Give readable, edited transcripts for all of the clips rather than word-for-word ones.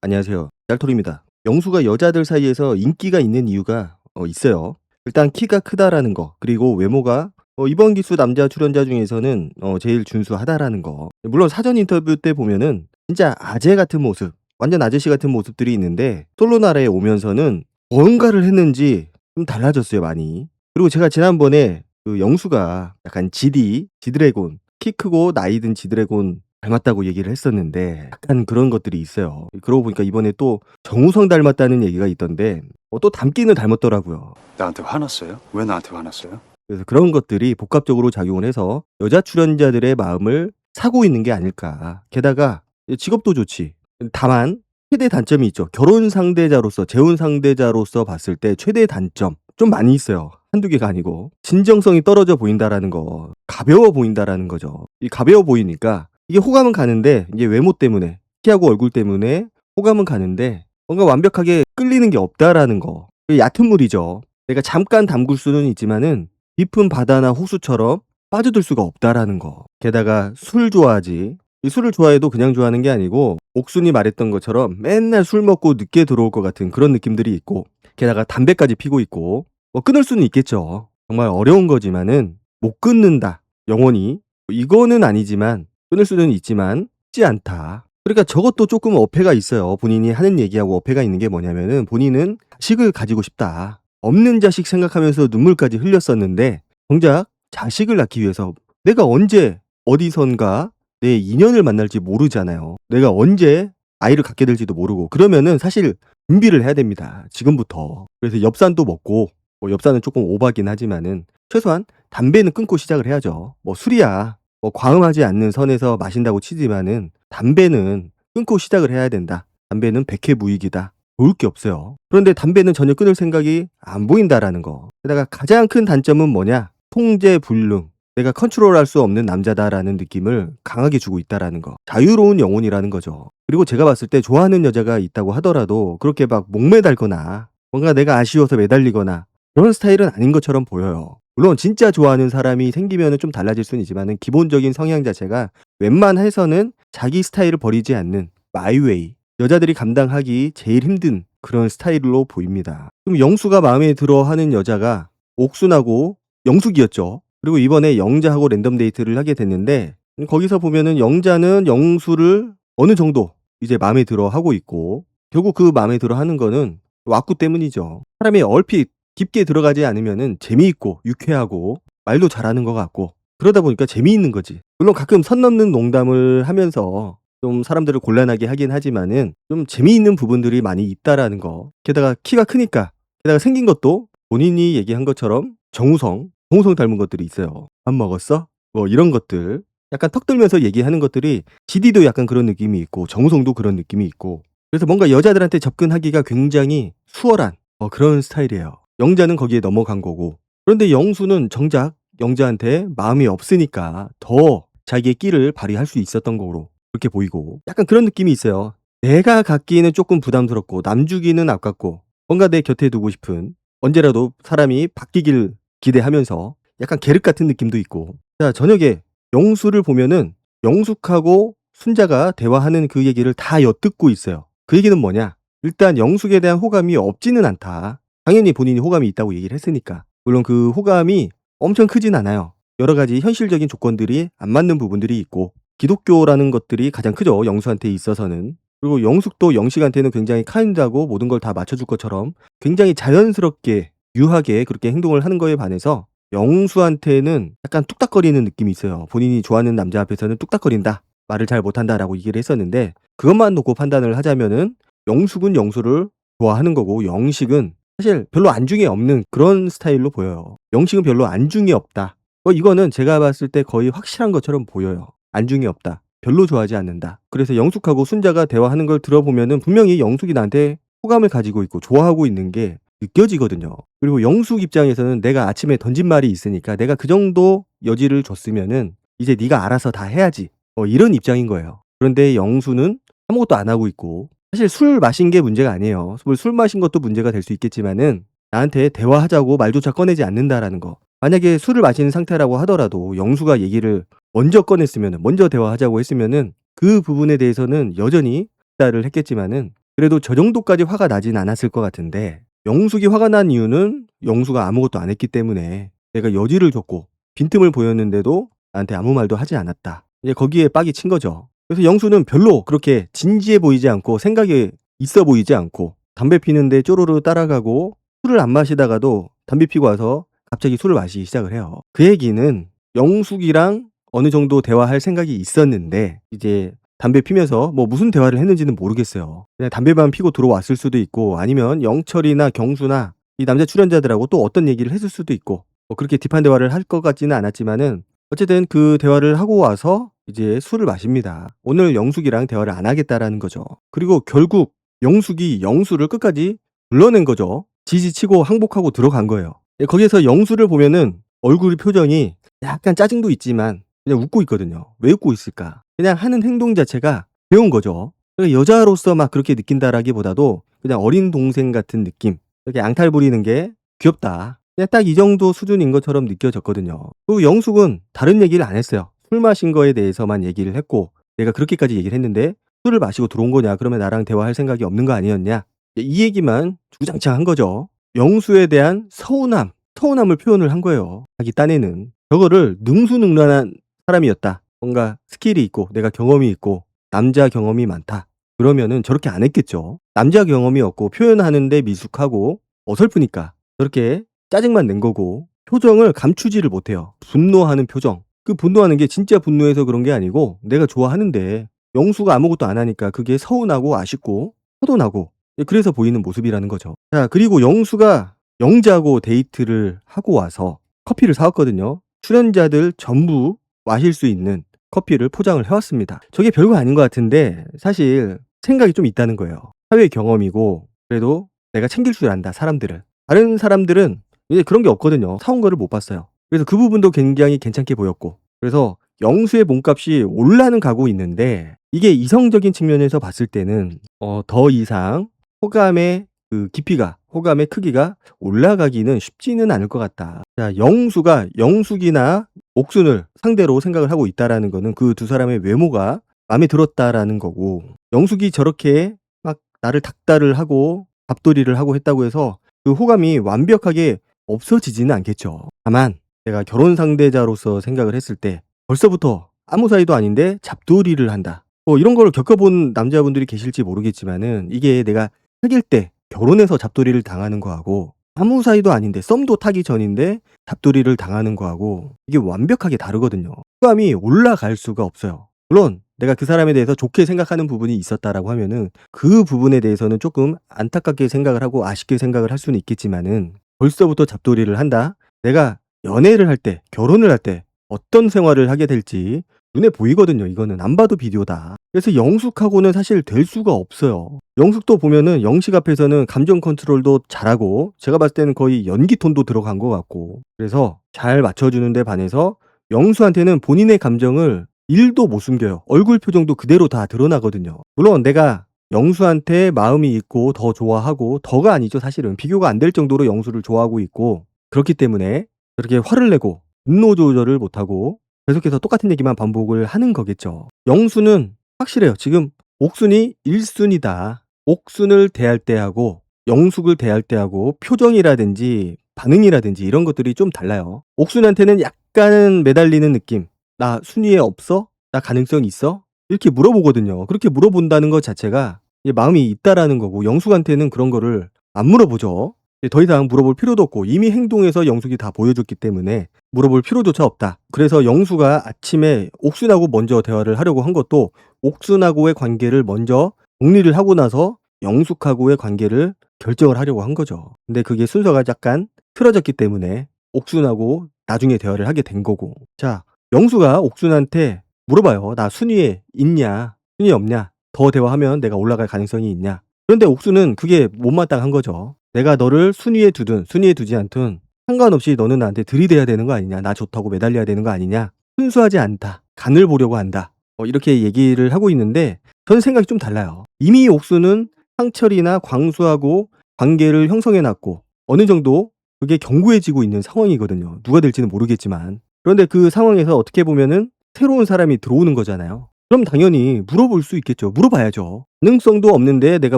안녕하세요. 짤토리입니다. 영수가 여자들 사이에서 인기가 있는 이유가 있어요. 일단 키가 크다라는 거, 그리고 외모가 이번 기수 남자 출연자 중에서는 제일 준수하다라는 거. 물론 사전 인터뷰 때 보면은 진짜 아재 같은 모습, 완전 아저씨 같은 모습들이 있는데 솔로 나라에 오면서는 뭔가를 했는지 좀 달라졌어요, 많이. 그리고 제가 지난번에 그 영수가 약간 지드래곤, 키 크고 나이 든 지드래곤 닮았다고 얘기를 했었는데 약간 그런 것들이 있어요. 그러고 보니까 이번에 또 정우성 닮았다는 얘기가 있던데 또 닮기는 닮았더라고요. 나한테 화났어요? 왜 나한테 화났어요? 그래서 그런 것들이 복합적으로 작용을 해서 여자 출연자들의 마음을 사고 있는 게 아닐까. 게다가 직업도 좋지. 다만 최대 단점이 있죠. 결혼 상대자로서, 재혼 상대자로서 봤을 때 최대 단점 좀 많이 있어요. 한두 개가 아니고. 진정성이 떨어져 보인다라는 거. 가벼워 보인다라는 거죠. 이 가벼워 보이니까 이게 호감은 가는데 이제 외모 때문에, 키하고 얼굴 때문에 호감은 가는데 뭔가 완벽하게 끌리는 게 없다라는 거. 얕은 물이죠. 내가 잠깐 담글 수는 있지만은 깊은 바다나 호수처럼 빠져들 수가 없다라는 거. 게다가 술 좋아하지. 이 술을 좋아해도 그냥 좋아하는 게 아니고 옥순이 말했던 것처럼 맨날 술 먹고 늦게 들어올 것 같은 그런 느낌들이 있고, 게다가 담배까지 피고 있고, 끊을 수는 있겠죠. 정말 어려운 거지만은 못 끊는다. 영원히. 이거는 아니지만 끊을 수는 있지만 쉽지 않다. 그러니까 저것도 조금 어폐가 있어요. 본인이 하는 얘기하고 어폐가 있는 게 뭐냐면은 본인은 자식을 가지고 싶다. 없는 자식 생각하면서 눈물까지 흘렸었는데 정작 자식을 낳기 위해서 내가 언제 어디선가 내 인연을 만날지 모르잖아요. 내가 언제 아이를 갖게 될지도 모르고, 그러면은 사실 준비를 해야 됩니다. 지금부터. 그래서 엽산도 먹고, 엽산은 조금 오바긴 하지만은 최소한 담배는 끊고 시작을 해야죠. 술이야 과음하지 않는 선에서 마신다고 치지만은 담배는 끊고 시작을 해야 된다. 담배는 백해무익이다. 좋을 게 없어요. 그런데 담배는 전혀 끊을 생각이 안 보인다라는 거. 게다가 가장 큰 단점은 뭐냐? 통제불능. 내가 컨트롤할 수 없는 남자다라는 느낌을 강하게 주고 있다라는 거. 자유로운 영혼이라는 거죠. 그리고 제가 봤을 때 좋아하는 여자가 있다고 하더라도 그렇게 막 목매달거나 뭔가 내가 아쉬워서 매달리거나 그런 스타일은 아닌 것처럼 보여요. 물론 진짜 좋아하는 사람이 생기면은 좀 달라질 수는 있지만은 기본적인 성향 자체가 웬만해서는 자기 스타일을 버리지 않는 마이웨이. 여자들이 감당하기 제일 힘든 그런 스타일로 보입니다. 그럼 영수가 마음에 들어 하는 여자가 옥순하고 영숙이었죠. 그리고 이번에 영자하고 랜덤 데이트를 하게 됐는데 거기서 보면은 영자는 영수를 어느 정도 이제 마음에 들어 하고 있고, 결국 그 마음에 들어 하는 거는 왁구 때문이죠. 사람이 얼핏 깊게 들어가지 않으면은 재미있고 유쾌하고 말도 잘하는 것 같고 그러다 보니까 재미있는 거지. 물론 가끔 선 넘는 농담을 하면서 좀 사람들을 곤란하게 하긴 하지만은 좀 재미있는 부분들이 많이 있다라는 거. 게다가 키가 크니까, 게다가 생긴 것도 본인이 얘기한 것처럼 정우성 닮은 것들이 있어요. 밥 먹었어? 이런 것들. 약간 턱 들면서 얘기하는 것들이 지디도 약간 그런 느낌이 있고 정우성도 그런 느낌이 있고, 그래서 뭔가 여자들한테 접근하기가 굉장히 수월한 그런 스타일이에요. 영자는 거기에 넘어간 거고, 그런데 영수는 정작 영자한테 마음이 없으니까 더 자기의 끼를 발휘할 수 있었던 거로 그렇게 보이고, 약간 그런 느낌이 있어요. 내가 갖기에는 조금 부담스럽고 남 주기는 아깝고 뭔가 내 곁에 두고 싶은, 언제라도 사람이 바뀌길 기대하면서 약간 계륵 같은 느낌도 있고. 자, 저녁에 영수를 보면은 영숙하고 순자가 대화하는 그 얘기를 다 엿듣고 있어요. 그 얘기는 뭐냐? 일단 영숙에 대한 호감이 없지는 않다. 당연히 본인이 호감이 있다고 얘기를 했으니까. 물론 그 호감이 엄청 크진 않아요. 여러 가지 현실적인 조건들이 안 맞는 부분들이 있고, 기독교라는 것들이 가장 크죠, 영수한테 있어서는. 그리고 영숙도 영식한테는 굉장히 카인드하고 모든 걸 다 맞춰줄 것처럼 굉장히 자연스럽게 유하게 그렇게 행동을 하는 거에 반해서 영수한테는 약간 뚝딱거리는 느낌이 있어요. 본인이 좋아하는 남자 앞에서는 뚝딱거린다, 말을 잘 못한다라고 얘기를 했었는데, 그것만 놓고 판단을 하자면은 영숙은 영수를 좋아하는 거고 영식은 사실 별로 안중에 없는 그런 스타일로 보여요. 영식은 별로 안중에 없다. 이거는 제가 봤을 때 거의 확실한 것처럼 보여요. 안중에 없다. 별로 좋아하지 않는다. 그래서 영숙하고 순자가 대화하는 걸 들어보면은 분명히 영숙이 나한테 호감을 가지고 있고 좋아하고 있는 게 느껴지거든요. 그리고 영숙 입장에서는 내가 아침에 던진 말이 있으니까 내가 그 정도 여지를 줬으면은 이제 네가 알아서 다 해야지. 이런 입장인 거예요. 그런데 영수는 아무것도 안 하고 있고, 사실 술 마신 게 문제가 아니에요. 술 마신 것도 문제가 될 수 있겠지만은 나한테 대화하자고 말조차 꺼내지 않는다라는 거. 만약에 술을 마시는 상태라고 하더라도 영수가 얘기를 먼저 꺼냈으면은, 먼저 대화하자고 했으면은 그 부분에 대해서는 여전히 따를 했겠지만은 그래도 저 정도까지 화가 나진 않았을 것 같은데 영숙이 화가 난 이유는 영수가 아무것도 안 했기 때문에 내가 여지를 줬고 빈틈을 보였는데도 나한테 아무 말도 하지 않았다. 이제 거기에 빡이 친 거죠. 그래서 영수는 별로 그렇게 진지해 보이지 않고 생각이 있어 보이지 않고 담배 피는데 쪼르르 따라가고 술을 안 마시다가도 담배 피고 와서 갑자기 술을 마시기 시작을 해요. 그 얘기는 영숙이랑 어느 정도 대화할 생각이 있었는데 이제 담배 피면서 뭐 무슨 대화를 했는지는 모르겠어요. 그냥 담배만 피고 들어왔을 수도 있고 아니면 영철이나 경수나 이 남자 출연자들하고 또 어떤 얘기를 했을 수도 있고 뭐 그렇게 딥한 대화를 할 것 같지는 않았지만은 어쨌든 그 대화를 하고 와서 이제 술을 마십니다. 오늘 영숙이랑 대화를 안 하겠다라는 거죠. 그리고 결국 영숙이 영수를 끝까지 불러낸 거죠. 지지치고 항복하고 들어간 거예요. 거기에서 영수를 보면은 얼굴 표정이 약간 짜증도 있지만 그냥 웃고 있거든요. 왜 웃고 있을까? 그냥 하는 행동 자체가 배운 거죠. 그러니까 여자로서 막 그렇게 느낀다라기보다도 그냥 어린 동생 같은 느낌. 이렇게 앙탈 부리는 게 귀엽다. 그냥 딱 이 정도 수준인 것처럼 느껴졌거든요. 그리고 영숙은 다른 얘기를 안 했어요. 술 마신 거에 대해서만 얘기를 했고 내가 그렇게까지 얘기를 했는데 술을 마시고 들어온 거냐? 그러면 나랑 대화할 생각이 없는 거 아니었냐? 이 얘기만 주구장창 한 거죠. 영수에 대한 서운함을 표현을 한 거예요. 자기 딴에는. 저거를 능수능란한 사람이었다. 뭔가 스킬이 있고 내가 경험이 있고 남자 경험이 많다. 그러면은 저렇게 안 했겠죠. 남자 경험이 없고 표현하는데 미숙하고 어설프니까 저렇게 짜증만 낸 거고 표정을 감추지를 못해요. 분노하는 표정. 그 분노하는 게 진짜 분노해서 그런 게 아니고 내가 좋아하는데 영수가 아무것도 안 하니까 그게 서운하고 아쉽고 화도 나고 그래서 보이는 모습이라는 거죠. 자, 그리고 영수가 영자하고 데이트를 하고 와서 커피를 사왔거든요. 출연자들 전부 마실 수 있는 커피를 포장을 해왔습니다. 저게 별거 아닌 것 같은데 사실 생각이 좀 있다는 거예요. 사회 경험이고 그래도 내가 챙길 줄 안다 사람들을. 다른 사람들은 이제 그런 게 없거든요. 사온 거를 못 봤어요. 그래서 그 부분도 굉장히 괜찮게 보였고 그래서 영수의 몸값이 올라는 가고 있는데 이게 이성적인 측면에서 봤을 때는 더 이상 호감의 그 깊이가 호감의 크기가 올라가기는 쉽지는 않을 것 같다. 자, 영수가 영숙이나 옥순을 상대로 생각을 하고 있다라는 거는 그 두 사람의 외모가 마음에 들었다라는 거고 영숙이 저렇게 막 나를 닥달을 하고 밥돌이를 하고 했다고 해서 그 호감이 완벽하게 없어지지는 않겠죠. 다만 내가 결혼 상대자로서 생각을 했을 때 벌써부터 아무 사이도 아닌데 잡돌이를 한다. 뭐 이런 걸 겪어본 남자분들이 계실지 모르겠지만은 이게 내가 사귈 때 결혼해서 잡돌이를 당하는 거하고 아무 사이도 아닌데 썸도 타기 전인데 잡돌이를 당하는 거하고 이게 완벽하게 다르거든요. 호감이 올라갈 수가 없어요. 물론 내가 그 사람에 대해서 좋게 생각하는 부분이 있었다라고 하면은 그 부분에 대해서는 조금 안타깝게 생각을 하고 아쉽게 생각을 할 수는 있겠지만은 벌써부터 잡돌이를 한다? 내가 연애를 할 때, 결혼을 할 때 어떤 생활을 하게 될지 눈에 보이거든요. 이거는 안 봐도 비디오다. 그래서 영숙하고는 사실 될 수가 없어요. 영숙도 보면은 영식 앞에서는 감정 컨트롤도 잘하고 제가 봤을 때는 거의 연기 톤도 들어간 것 같고 그래서 잘 맞춰주는데 반해서 영수한테는 본인의 감정을 1도 못 숨겨요. 얼굴 표정도 그대로 다 드러나거든요. 물론 내가 영수한테 마음이 있고 더 좋아하고 더가 아니죠. 사실은 비교가 안 될 정도로 영수를 좋아하고 있고 그렇기 때문에 저렇게 화를 내고 분노 조절을 못하고 계속해서 똑같은 얘기만 반복을 하는 거겠죠. 영수는 확실해요. 지금 옥순이 1순위다. 옥순을 대할 때하고 영숙을 대할 때하고 표정이라든지 반응이라든지 이런 것들이 좀 달라요. 옥순한테는 약간 매달리는 느낌. 나 순위에 없어? 나 가능성 있어? 이렇게 물어보거든요. 그렇게 물어본다는 것 자체가 마음이 있다라는 거고 영숙한테는 그런 거를 안 물어보죠. 더 이상 물어볼 필요도 없고 이미 행동에서 영숙이 다 보여줬기 때문에 물어볼 필요조차 없다. 그래서 영수가 아침에 옥순하고 먼저 대화를 하려고 한 것도 옥순하고의 관계를 먼저 정리를 하고 나서 영숙하고의 관계를 결정을 하려고 한 거죠. 근데 그게 순서가 약간 틀어졌기 때문에 옥순하고 나중에 대화를 하게 된 거고. 자, 영수가 옥순한테 물어봐요. 나 순위에 있냐? 순위 없냐? 더 대화하면 내가 올라갈 가능성이 있냐? 그런데 옥순은 그게 못마땅한 거죠. 내가 너를 순위에 두든 순위에 두지 않든 상관없이 너는 나한테 들이대야 되는 거 아니냐? 나 좋다고 매달려야 되는 거 아니냐? 순수하지 않다. 간을 보려고 한다. 이렇게 얘기를 하고 있는데 저는 생각이 좀 달라요. 이미 옥순은 상철이나 광수하고 관계를 형성해놨고 어느 정도 그게 견고해지고 있는 상황이거든요. 누가 될지는 모르겠지만. 그런데 그 상황에서 어떻게 보면은 새로운 사람이 들어오는 거잖아요. 그럼 당연히 물어볼 수 있겠죠. 물어봐야죠. 가능성도 없는데 내가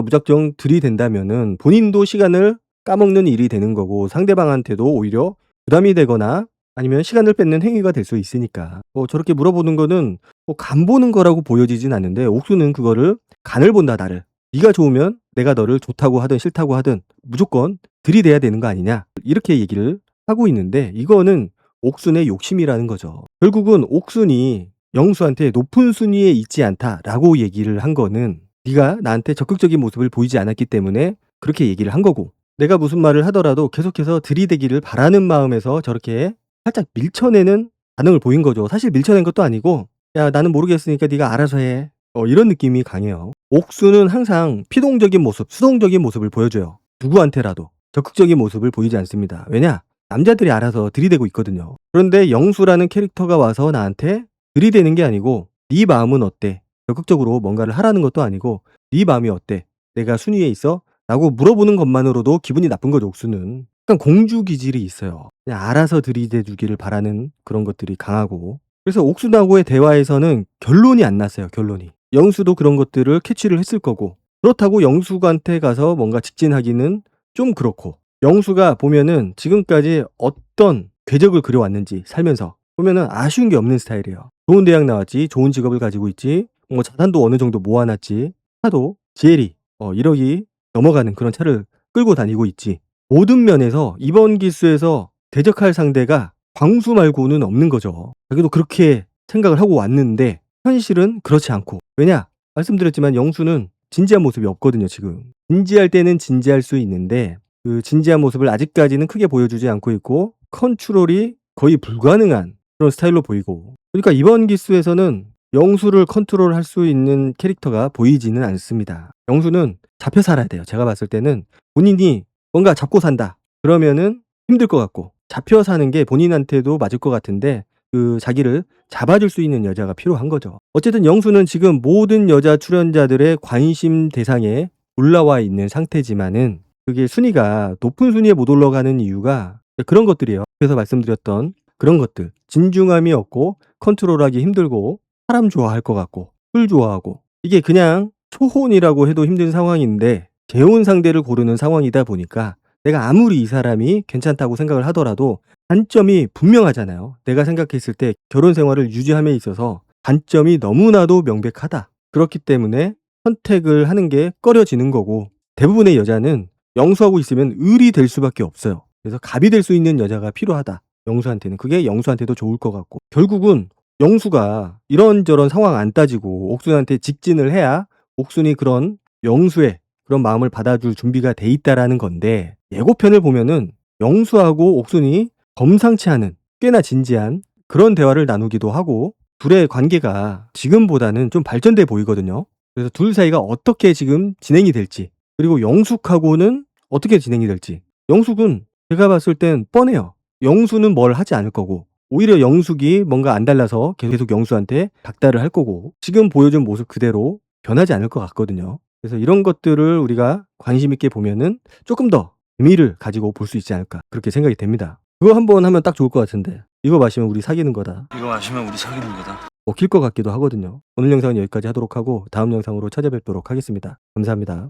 무작정 들이댄다면은 본인도 시간을 까먹는 일이 되는 거고 상대방한테도 오히려 부담이 되거나 아니면 시간을 뺏는 행위가 될 수 있으니까 저렇게 물어보는 거는 간 보는 거라고 보여지진 않는데 옥수는 그거를 간을 본다 나를. 네가 좋으면 내가 너를 좋다고 하든 싫다고 하든 무조건 들이대야 되는 거 아니냐 이렇게 얘기를 하고 있는데 이거는 옥순의 욕심이라는 거죠. 결국은 옥순이 영수한테 높은 순위에 있지 않다라고 얘기를 한 거는 네가 나한테 적극적인 모습을 보이지 않았기 때문에 그렇게 얘기를 한 거고 내가 무슨 말을 하더라도 계속해서 들이대기를 바라는 마음에서 저렇게 살짝 밀쳐내는 반응을 보인 거죠. 사실 밀쳐낸 것도 아니고 야 나는 모르겠으니까 네가 알아서 해. 이런 느낌이 강해요. 옥수는 항상 피동적인 모습, 수동적인 모습을 보여줘요. 누구한테라도 적극적인 모습을 보이지 않습니다. 왜냐? 남자들이 알아서 들이대고 있거든요. 그런데 영수라는 캐릭터가 와서 나한테 들이대는 게 아니고 네 마음은 어때? 적극적으로 뭔가를 하라는 것도 아니고 네 마음이 어때? 내가 순위에 있어? 라고 물어보는 것만으로도 기분이 나쁜 거죠. 옥수는. 약간 공주 기질이 있어요. 그냥 알아서 들이대 주기를 바라는 그런 것들이 강하고 그래서 옥수하고의 대화에서는 결론이 안 났어요. 결론이. 영수도 그런 것들을 캐치를 했을 거고 그렇다고 영수한테 가서 뭔가 직진하기는 좀 그렇고 영수가 보면은 지금까지 어떤 궤적을 그려왔는지 살면서 보면은 아쉬운 게 없는 스타일이에요. 좋은 대학 나왔지, 좋은 직업을 가지고 있지, 자산도 어느 정도 모아놨지, 차도 GLE 1억이 넘어가는 그런 차를 끌고 다니고 있지. 모든 면에서 이번 기수에서 대적할 상대가 광수 말고는 없는 거죠. 자기도 그렇게 생각을 하고 왔는데 현실은 그렇지 않고 왜냐? 말씀드렸지만 영수는 진지한 모습이 없거든요. 지금. 진지할 때는 진지할 수 있는데 그 진지한 모습을 아직까지는 크게 보여주지 않고 있고 컨트롤이 거의 불가능한 그런 스타일로 보이고 그러니까 이번 기수에서는 영수를 컨트롤할 수 있는 캐릭터가 보이지는 않습니다. 영수는 잡혀 살아야 돼요. 제가 봤을 때는 본인이 뭔가 잡고 산다. 그러면은 힘들 것 같고 잡혀 사는 게 본인한테도 맞을 것 같은데 그 자기를 잡아줄 수 있는 여자가 필요한 거죠. 어쨌든 영수는 지금 모든 여자 출연자들의 관심 대상에 올라와 있는 상태지만은 그게 순위가 높은 순위에 못 올라가는 이유가 그런 것들이에요. 그래서 말씀드렸던 그런 것들. 진중함이 없고 컨트롤하기 힘들고 사람 좋아할 것 같고 술 좋아하고 이게 그냥 초혼이라고 해도 힘든 상황인데 재혼 상대를 고르는 상황이다 보니까 내가 아무리 이 사람이 괜찮다고 생각을 하더라도 단점이 분명하잖아요. 내가 생각했을 때 결혼 생활을 유지함에 있어서 단점이 너무나도 명백하다. 그렇기 때문에 선택을 하는 게 꺼려지는 거고 대부분의 여자는 영수하고 있으면 을이 될 수밖에 없어요. 그래서 갑이 될 수 있는 여자가 필요하다. 영수한테는. 그게 영수한테도 좋을 것 같고 결국은 영수가 이런저런 상황 안 따지고 옥순한테 직진을 해야 옥순이 그런 영수의 그런 마음을 받아줄 준비가 돼 있다라는 건데 예고편을 보면은 영수하고 옥순이 범상치 않은 꽤나 진지한 그런 대화를 나누기도 하고 둘의 관계가 지금보다는 좀 발전돼 보이거든요. 그래서 둘 사이가 어떻게 지금 진행이 될지 그리고 영숙하고는 어떻게 진행이 될지 영숙은 제가 봤을 땐 뻔해요. 영수는 뭘 하지 않을 거고 오히려 영숙이 뭔가 안 달라서 계속 영수한테 닥달을 할 거고 지금 보여준 모습 그대로 변하지 않을 것 같거든요. 그래서 이런 것들을 우리가 관심 있게 보면은 조금 더 의미를 가지고 볼 수 있지 않을까 그렇게 생각이 됩니다. 그거 한번 하면 딱 좋을 것 같은데 이거 마시면 우리 사귀는 거다. 이거 마시면 우리 사귀는 거다. 먹힐 것 같기도 하거든요. 오늘 영상은 여기까지 하도록 하고 다음 영상으로 찾아뵙도록 하겠습니다. 감사합니다.